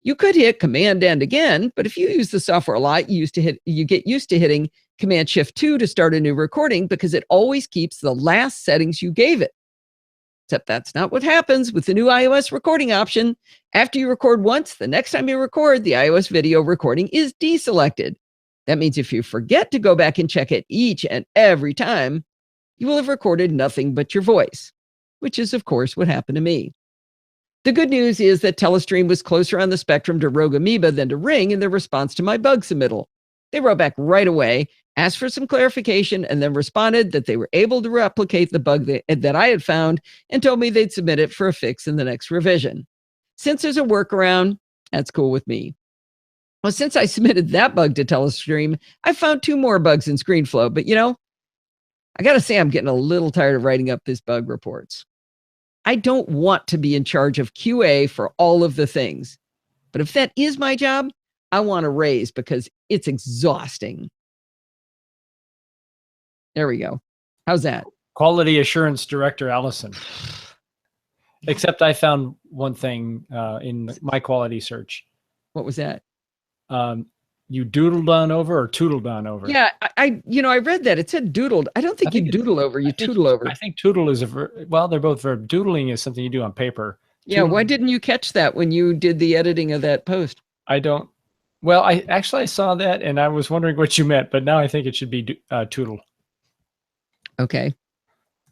You could hit Command-N again, but if you use the software a lot, you get used to hitting Command-Shift-2 to start a new recording because it always keeps the last settings you gave it. Except that's not what happens with the new iOS recording option. After you record once, the next time you record, the iOS video recording is deselected. That means if you forget to go back and check it each and every time, you will have recorded nothing but your voice, which is, of course, what happened to me. The good news is that Telestream was closer on the spectrum to Rogue Amoeba than to Ring in their response to my bug submittal. They wrote back right away, asked for some clarification, and then responded that they were able to replicate the bug that I had found and told me they'd submit it for a fix in the next revision. Since there's a workaround, that's cool with me. Well, since I submitted that bug to Telestream, I found 2 more bugs in ScreenFlow, but I got to say I'm getting a little tired of writing up these bug reports. I don't want to be in charge of QA for all of the things, but if that is my job, I want a raise because It's exhausting. There we go. How's that? Quality Assurance Director Allison. Except I found one thing in my quality search. What was that? You doodled on over or tootled on over? Yeah, I read that. It said doodled. I don't think you doodle over. You tootle over. I think tootle is a verb. Well, they're both verb. Doodling is something you do on paper. Yeah, why didn't you catch that when you did the editing of that post? I don't. Well, I saw that and I was wondering what you meant, but now I think it should be tootle. Okay.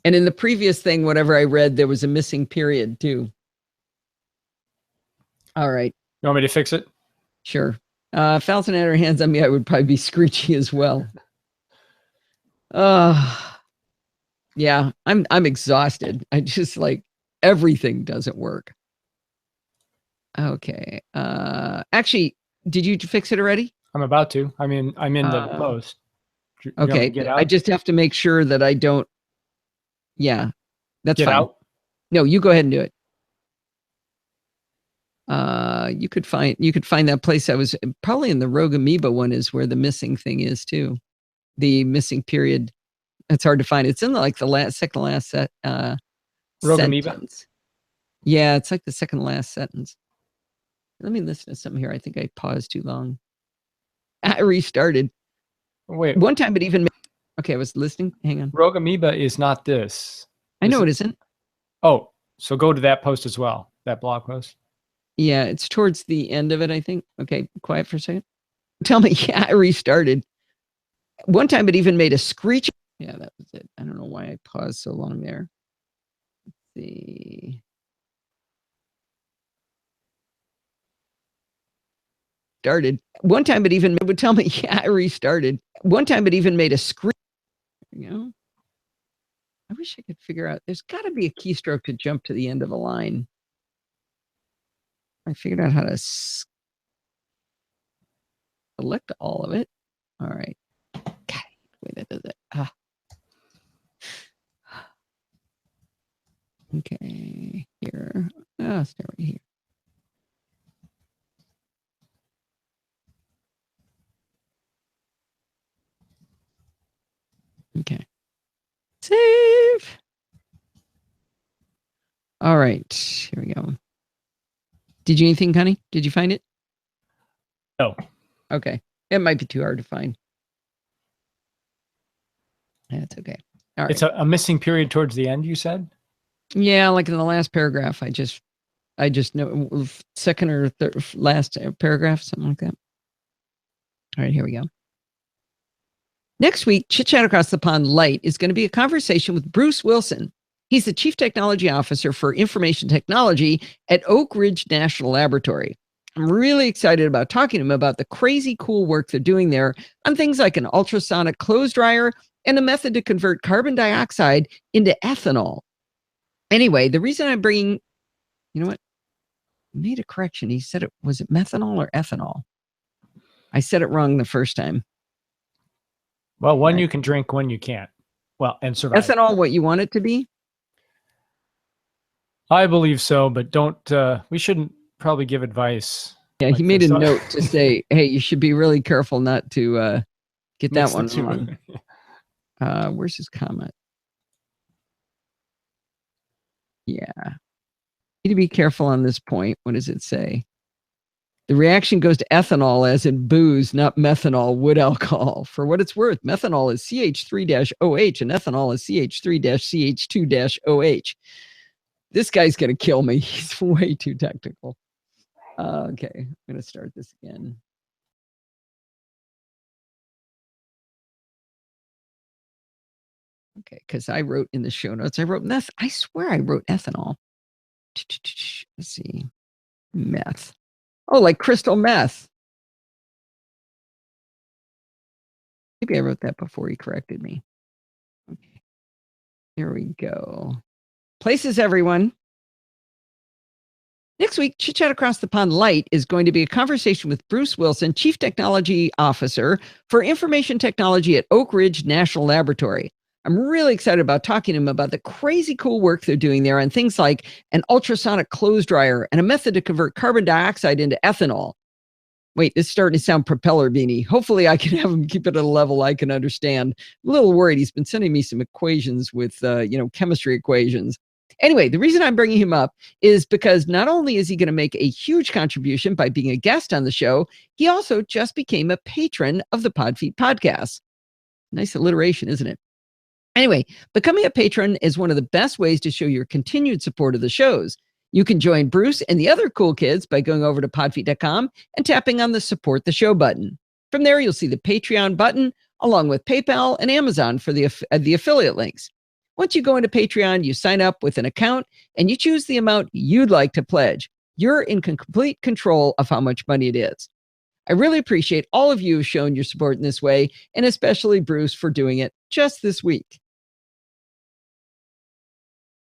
And in the previous thing, whatever I read, there was a missing period too. All right. You want me to fix it? Sure. Falcon had her hands on me, I would probably be screechy as well. Yeah, I'm exhausted. I just like everything doesn't work. Okay. Actually, did you fix it already? I'm about to. I'm in the post. Okay. I just have to make sure that I don't. Yeah, that's get fine. Out? No, you go ahead and do it. You could find that place. I was probably in the Rogue Amoeba one is where the missing thing is too. The missing period. It's hard to find. It's in like the second last set. Rogue Amoeba? Yeah, it's like the second last sentence. Let me listen to something here. I think I paused too long. I restarted. Wait. One time it even. Okay, I was listening. Hang on. Rogue Amoeba is not this. I know it isn't. Oh, so go to that post as well. That blog post. Yeah, it's towards the end of it, I think. Okay, quiet for a second. Tell me, yeah, I restarted. One time it even made a screech. Yeah, that was it. I don't know why I paused so long there. Let's see. Started. One time it even would tell me, yeah, I restarted. One time it even made a screech. You know? I wish I could figure out. There's got to be a keystroke to jump to the end of a line. I figured out how to select all of it. All right. God, the way that does it. Okay. Here. Stay right here. Okay. Save. All right. Here we go. Did you anything, honey? Did you find it? No. Okay. It might be too hard to find. That's okay. All right. It's a missing period towards the end, you said? Yeah, like in the last paragraph. I just know second or third last paragraph, something like that. All right, here we go. Next week, Chit Chat Across the Pond Light is going to be a conversation with Bruce Wilson. He's the Chief Technology Officer for Information Technology at Oak Ridge National Laboratory. I'm really excited about talking to him about the crazy cool work they're doing there on things like an ultrasonic clothes dryer and a method to convert carbon dioxide into ethanol. Anyway, the reason I'm bringing, you know what? I made a correction. He said was it methanol or ethanol? I said it wrong the first time. Well, one you can drink, one you can't. Well, and survive. Ethanol, what you want it to be? I believe so, but don't, we shouldn't probably give advice. Yeah, like he made a note to say, hey, you should be really careful not to get that one wrong. Where's his comment? Yeah. You need to be careful on this point. What does it say? The reaction goes to ethanol as in booze, not methanol, wood alcohol. For what it's worth, methanol is CH3-OH and ethanol is CH3-CH2-OH. This guy's going to kill me. He's way too technical. Okay, I'm going to start this again. Okay, because I wrote in the show notes, I wrote meth. I swear I wrote ethanol. Let's see. Meth. Oh, like crystal meth. Maybe I wrote that before he corrected me. Okay. Here we go. Places, everyone. Next week, Chit Chat Across the Pond Light is going to be a conversation with Bruce Wilson, Chief Technology Officer for Information Technology at Oak Ridge National Laboratory. I'm really excited about talking to him about the crazy cool work they're doing there on things like an ultrasonic clothes dryer and a method to convert carbon dioxide into ethanol. Wait, this is starting to sound propeller beanie. Hopefully I can have him keep it at a level I can understand. I'm a little worried. He's been sending me some equations with, chemistry equations. Anyway, the reason I'm bringing him up is because not only is he going to make a huge contribution by being a guest on the show, he also just became a patron of the Podfeet podcast. Nice alliteration, isn't it? Anyway, becoming a patron is one of the best ways to show your continued support of the shows. You can join Bruce and the other cool kids by going over to podfeet.com and tapping on the support the show button. From there, you'll see the Patreon button along with PayPal and Amazon for the affiliate links. Once you go into Patreon, you sign up with an account and you choose the amount you'd like to pledge. You're in complete control of how much money it is. I really appreciate all of you who've shown your support in this way, and especially Bruce for doing it just this week.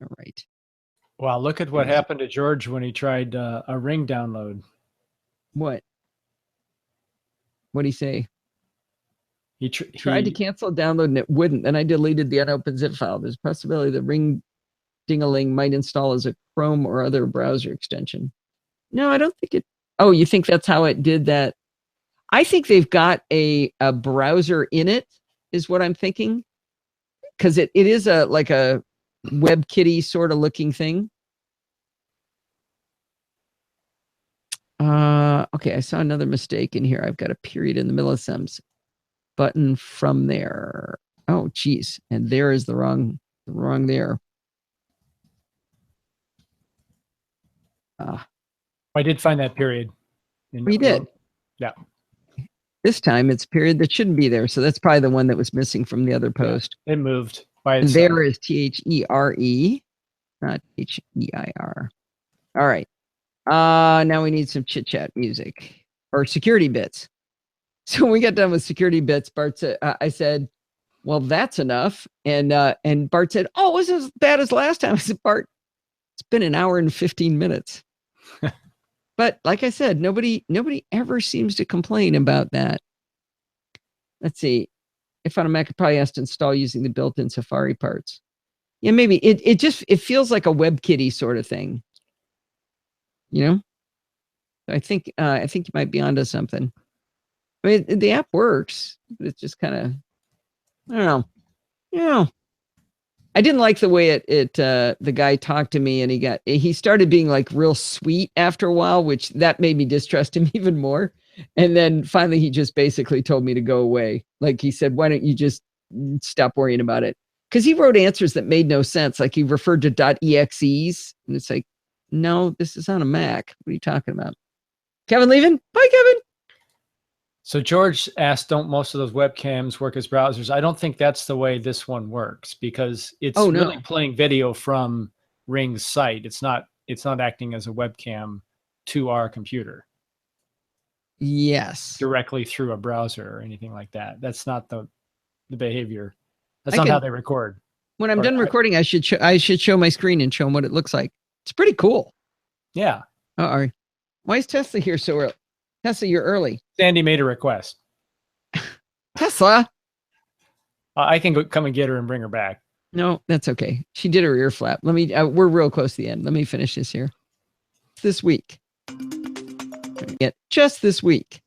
All right. Wow, look at what happened to George when he tried a Ring download. What? What'd he say? He tried to cancel download and it wouldn't. Then I deleted the unopened zip file. There's a possibility the Ring Ding-a-ling might install as a Chrome or other browser extension. No, I don't think it. Oh, you think that's how it did that? I think they've got a browser in it, is what I'm thinking. Because it is like a WebKitty sort of looking thing. Okay, I saw another mistake in here. I've got a period in the middle of some button from there. Oh, geez. And there is the wrong there. I did find that period. We did. Yeah. This time it's a period that shouldn't be there. So that's probably the one that was missing from the other post. Yeah, it moved by itself. There is THERE, not HEIR. All right. Now we need some chit chat music or security bits. So when we got done with security bits, Bart said, I said, well, that's enough. And Bart said, oh, it wasn't as bad as last time. I said, Bart, it's been an hour and 15 minutes. But like I said, nobody ever seems to complain about that. Let's see. If on a Mac, it probably has to install using the built-in Safari parts. Yeah, maybe it feels like a WebKitty sort of thing. You know, I think you might be onto something. I mean, the app works, but it's just kind of, I don't know. Yeah. I didn't like the way the guy talked to me, and he started being like real sweet after a while, which that made me distrust him even more. And then finally he just basically told me to go away. Like he said, why don't you just stop worrying about it? Because he wrote answers that made no sense. Like he referred to .exes, and it's like, no, this is on a Mac. What are you talking about? Kevin leaving? Bye, Kevin. So George asked, don't most of those webcams work as browsers? I don't think that's the way this one works, because it's really playing video from Ring's site. It's not acting as a webcam to our computer. Yes. Directly through a browser or anything like that. That's not the behavior. That's not how they record. When I'm done recording, I should show my screen and show them what it looks like. It's pretty cool. Yeah. Why is Tesla here so early? Tesla, you're early. Sandy made a request. Tesla. I can come and get her and bring her back. No, that's okay. She did her ear flap. Let me. We're real close to the end. Let me finish this here. This week. Just this week.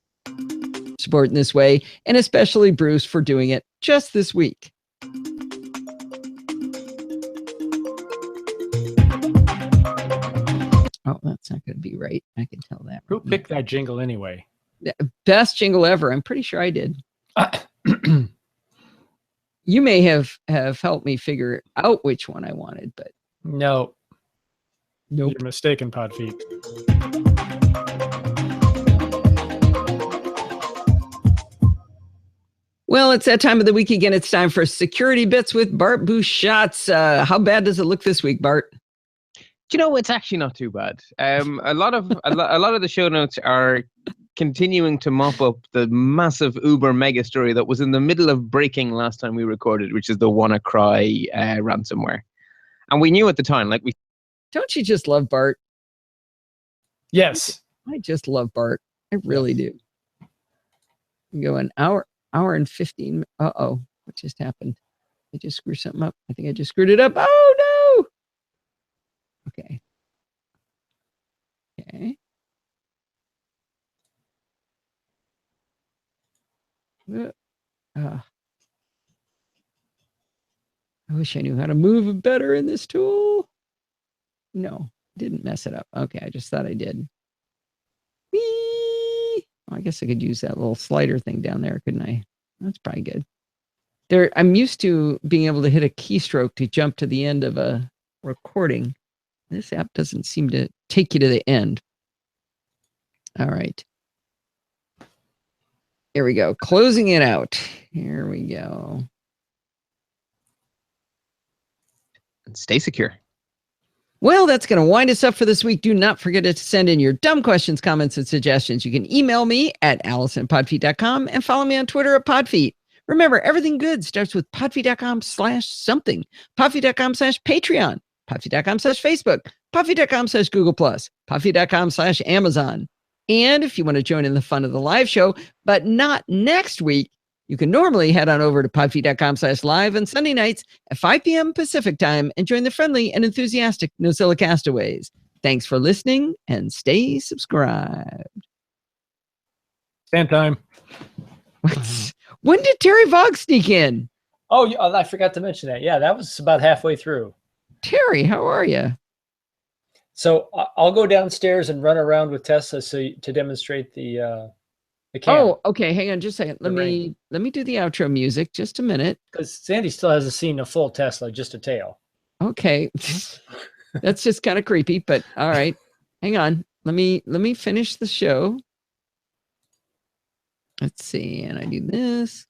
Support in this way, and especially Bruce for doing it just this week. Oh, that's not going to be right. I can tell that. Who picked that jingle anyway? Best jingle ever. I'm pretty sure I did. You may have helped me figure out which one I wanted, but no. Nope. You're mistaken, Podfeet. Well, it's that time of the week again. It's time for Security Bits with Bart Busschots. How bad does it look this week, Bart? Do you know, it's actually not too bad. A lot of the show notes are continuing to mop up the massive Uber mega story that was in the middle of breaking last time we recorded, which is the WannaCry ransomware. And we knew at the time, Don't you just love Bart? Yes. I just love Bart. I really do. You go an hour and 15. Uh-oh. What just happened? I just screwed something up. I think I just screwed it up. Oh, no. Okay. I wish I knew how to move it better in this tool. No, didn't mess it up. Okay, I just thought I did. Whee! Well, I guess I could use that little slider thing down there, couldn't I? That's probably good. I'm used to being able to hit a keystroke to jump to the end of a recording. This app doesn't seem to take you to the end. All right. Here we go. Closing it out. Here we go. And stay secure. Well, that's going to wind us up for this week. Do not forget to send in your dumb questions, comments, and suggestions. You can email me at allison@podfeet.com and follow me on Twitter at Podfeet. Remember, everything good starts with podfeet.com/something, podfeet.com/Patreon, podfeet.com/Facebook, podfeet.com/Google+, podfeet.com/Amazon. And if you want to join in the fun of the live show, but not next week, you can normally head on over to podfeet.com/live on Sunday nights at 5 p.m. Pacific time and join the friendly and enthusiastic Nozilla castaways. Thanks for listening and stay subscribed. Stand time. What? When did Terry Vogg sneak in? Oh, I forgot to mention that. Yeah, that was about halfway through. Terry, how are you? So I'll go downstairs and run around with Tessa to demonstrate the cam. Oh, okay. Hang on just a second. Let me do the outro music. Just a minute. Because Sandy still hasn't seen a full Tesla, just a tail. Okay. That's just kind of creepy, but all right. Hang on. Let me finish the show. Let's see. And I do this,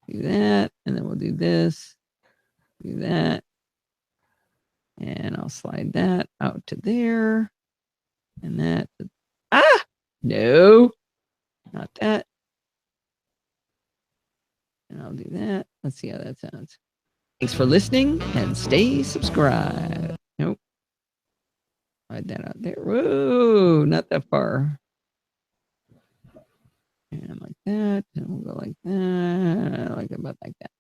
do that, and then we'll do this, do that. And I'll slide that out to there. And that. Ah! No. Not that. And I'll do that. Let's see how that sounds. Thanks for listening and stay subscribed. Nope. Slide that out there. Whoa, not that far. And like that. And we'll go like that. Like about like that.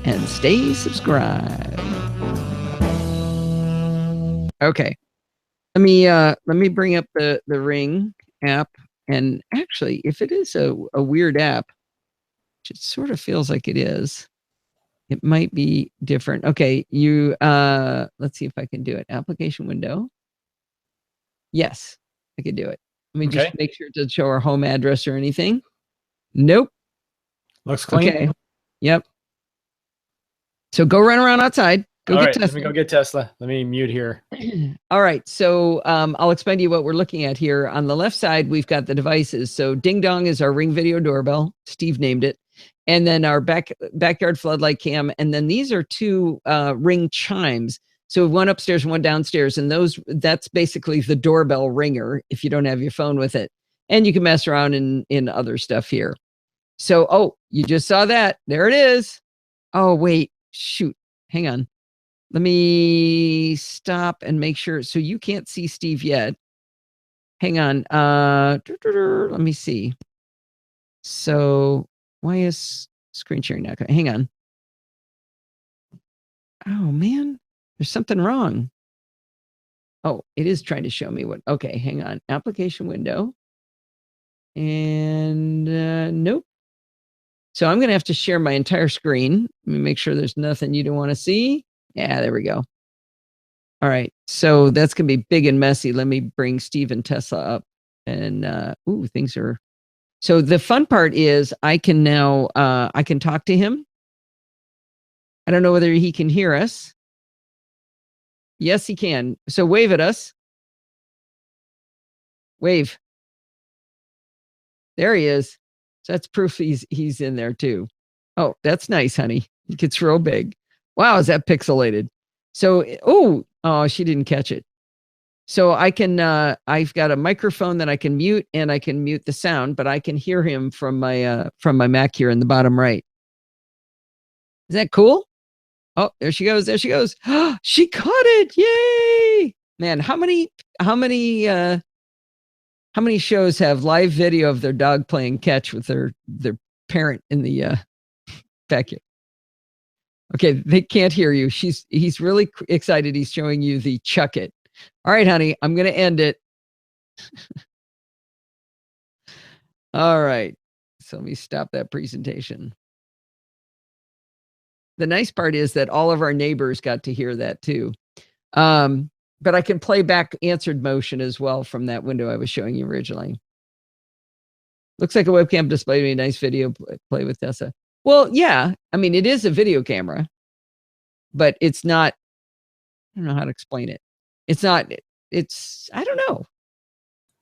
And stay subscribed. Okay. Let me bring up the Ring app. And actually, if it is a weird app, which it sort of feels like it is, it might be different. Okay, let's see if I can do it. Application window. Yes, I can do it. Let me just make sure it doesn't show our home address or anything. Nope. Looks clean. Okay. Yep. So go run around outside. Go All get right, Tesla. let me go get Tesla. Let me mute here. All right. So I'll explain to you what we're looking at here. On the left side, we've got the devices. So Ding Dong is our Ring video doorbell. Steve named it. And then our backyard floodlight cam. And then these are two Ring chimes. So one upstairs and one downstairs. And that's basically the doorbell ringer if you don't have your phone with it. And you can mess around in other stuff here. So, oh, you just saw that. There it is. Oh, wait. Shoot. Hang on. Let me stop and make sure. So you can't see Steve yet. Hang on. Let me see. So why is screen sharing not going? Hang on. Oh, man. There's something wrong. Oh, it is trying to show me what. Okay, hang on. Application window. And nope. So I'm going to have to share my entire screen. Let me make sure there's nothing you don't want to see. Yeah, there we go. All right. So that's going to be big and messy. Let me bring Steve and Tesla up. And, things are. So the fun part is I can now, I can talk to him. I don't know whether he can hear us. Yes, he can. So wave at us. Wave. There he is. So that's proof he's in there too. Oh, that's nice, honey. It gets real big. Wow, is that pixelated? So, oh, she didn't catch it. So I can, I've got a microphone that I can mute and I can mute the sound, but I can hear him from my Mac here in the bottom right. Is that cool? Oh, there she goes. There she goes. She caught it. Yay. Man, how many shows have live video of their dog playing catch with their parent in the backyard? Okay, they can't hear you. He's really excited. He's showing you the chuck it. All right, honey, I'm going to end it. All right. So let me stop that presentation. The nice part is that all of our neighbors got to hear that too. But I can play back answered motion as well from that window I was showing you originally. Looks like a webcam display to me. Nice video play with Tessa. Well, yeah. I mean, it is a video camera, but it's not, I don't know how to explain it. It's not, it's, I don't know.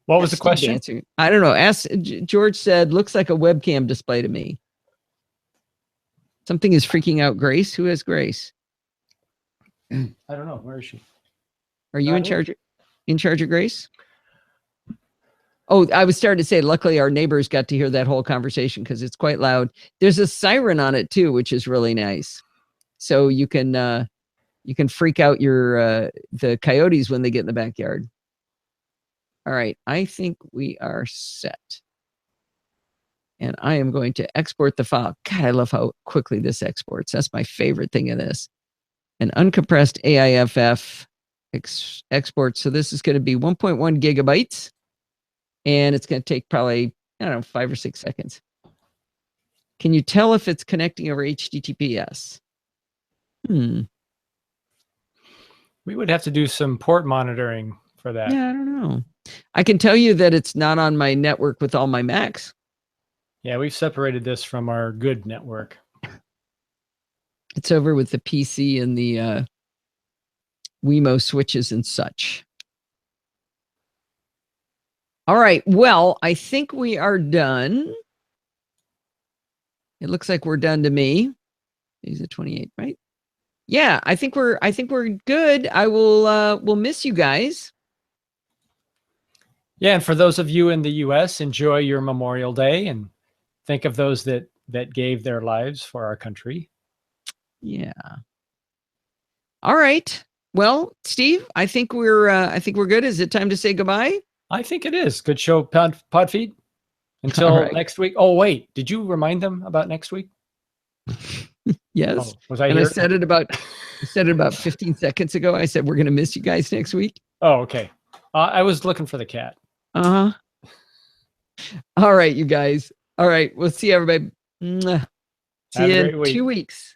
What was the question? Answer. I don't know. George said, looks like a webcam display to me. Something is freaking out Grace. Who has Grace? I don't know. Where is she? Are you in charge of Grace? Oh, I was starting to say, luckily our neighbors got to hear that whole conversation because it's quite loud. There's a siren on it too, which is really nice. So you can freak out the coyotes when they get in the backyard. All right, I think we are set. And I am going to export the file. God, I love how quickly this exports. That's my favorite thing of this. An uncompressed AIFF export. So this is going to be 1.1 gigabytes. And it's going to take probably, I don't know, 5 or 6 seconds. Can you tell if it's connecting over HTTPS? We would have to do some port monitoring for that. Yeah, I don't know. I can tell you that it's not on my network with all my Macs. Yeah, we've separated this from our good network. It's over with the PC and the Wemo switches and such. All right. Well, I think we are done. It looks like we're done to me. These are 28, right? Yeah, I think we're good. I will we'll miss you guys. Yeah, and for those of you in the US, enjoy your Memorial Day and think of those that gave their lives for our country. Yeah. All right. Well, Steve, I think we're good. Is it time to say goodbye? I think it is. Good show, Podfeed. Until next week. Oh, wait. Did you remind them about next week? Yes. Oh, was I and here? I said it about 15 seconds ago. I said, we're going to miss you guys next week. Oh, okay. I was looking for the cat. Uh-huh. All right, you guys. All right. We'll see everybody. See you in 2 weeks.